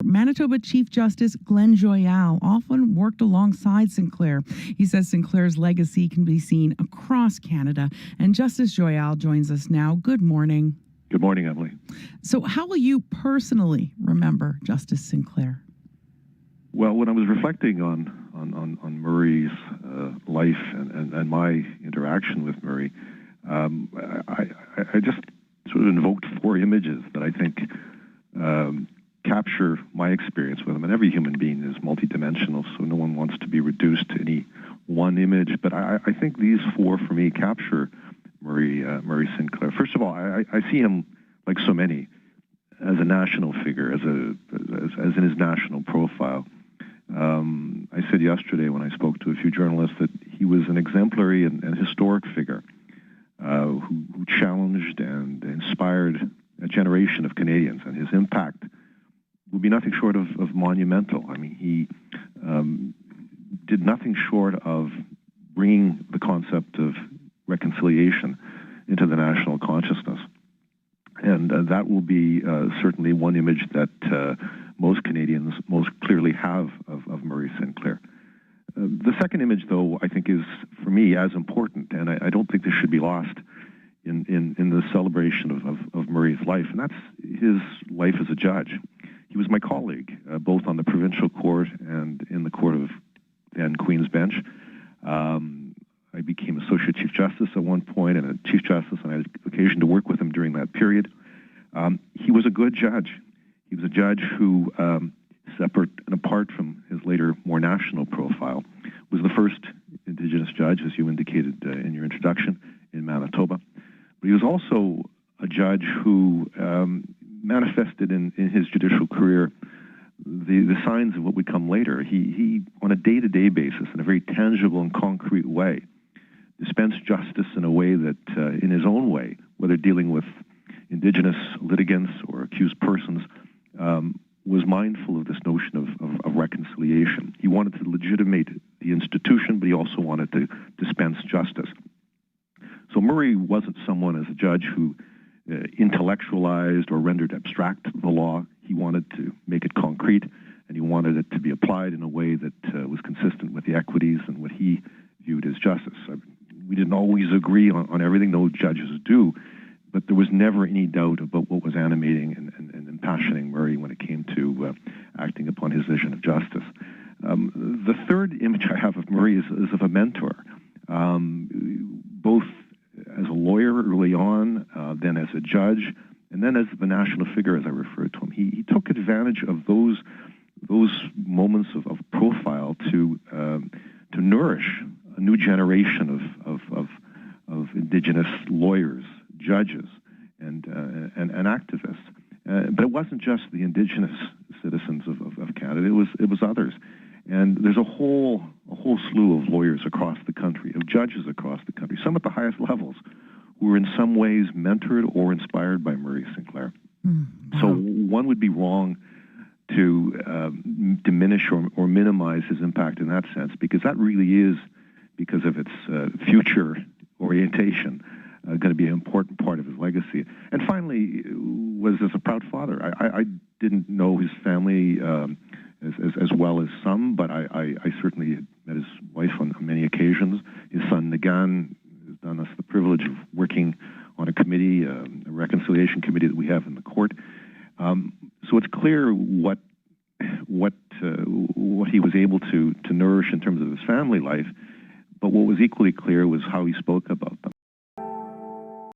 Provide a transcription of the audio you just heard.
Manitoba Chief Justice Glenn Joyal often worked alongside Sinclair. He says Sinclair's legacy can be seen across Canada. And Justice Joyal joins us now. Good morning. Good morning, Emily. So how will you personally remember Justice Sinclair? Well, when I was reflecting on Murray's life and my interaction with Murray, I just sort of invoked four images that I think capture my experience with him. And every human being is multidimensional, so no one wants to be reduced to any one image. But I think these four, for me, capture Murray Sinclair. First of all, I see him, like so many, as a national figure, as in his national profile. I said yesterday when I spoke to a few journalists that he was an exemplary and historic figure who challenged and inspired a generation of Canadians, and his impact would be nothing short of monumental. I mean, he did nothing short of bringing the concept of reconciliation into the national consciousness. And that will be certainly one image that most Canadians most clearly have of Murray Sinclair. The second image, though, I think is, for me, as important, and I don't think this should be lost in the celebration of Murray's life, and that's his life as a judge. He was my colleague, both on the provincial court and in the court of then Queen's Bench. I became Associate Chief Justice at one point and a Chief Justice, and I had occasion to work with him during that period. He was a good judge. He was a judge who, separate and apart from his later more national profile, was the first Indigenous judge, as you indicated in your introduction, in Manitoba. But he was also a judge who manifested in his judicial career the signs of what would come later. He, on a day-to-day basis, in a very tangible and concrete way, dispensed justice in a way that, in his own way, whether dealing with Indigenous litigants or accused persons, was mindful of this notion of reconciliation. He wanted to legitimate the institution, but he also wanted to dispense justice. So Murray wasn't someone as a judge who intellectualized or rendered abstract the law. He wanted to make it concrete, and he wanted it to be applied in a way that was consistent with the equities and what he viewed as justice. We didn't always agree on everything, no judges do, but there was never any doubt about what was animating and impassioning Murray when it came to acting upon his vision of justice. The third image I have of Murray is of a mentor, both as a lawyer early on, then as a judge, and then as the national figure, as I referred to him. He took advantage of those moments of profile to nourish a new generation of Indigenous lawyers, judges, and activists. But it wasn't just the Indigenous citizens of Canada; it was others. And there's a whole slew of lawyers across the country, of judges across the country, some at the highest levels, who were in some ways mentored or inspired by Murray Sinclair. So one would be wrong to diminish or minimize his impact in that sense, because that really is, because of its future orientation, going to be an important part of his legacy. And finally, was as a proud father. I didn't know his family as well as some, but I certainly met his wife on many occasions. His son Nagan has done us the privilege of working on a committee, a reconciliation committee that we have in the court. So it's clear what he was able to nourish in terms of his family life, but what was equally clear was how he spoke about them.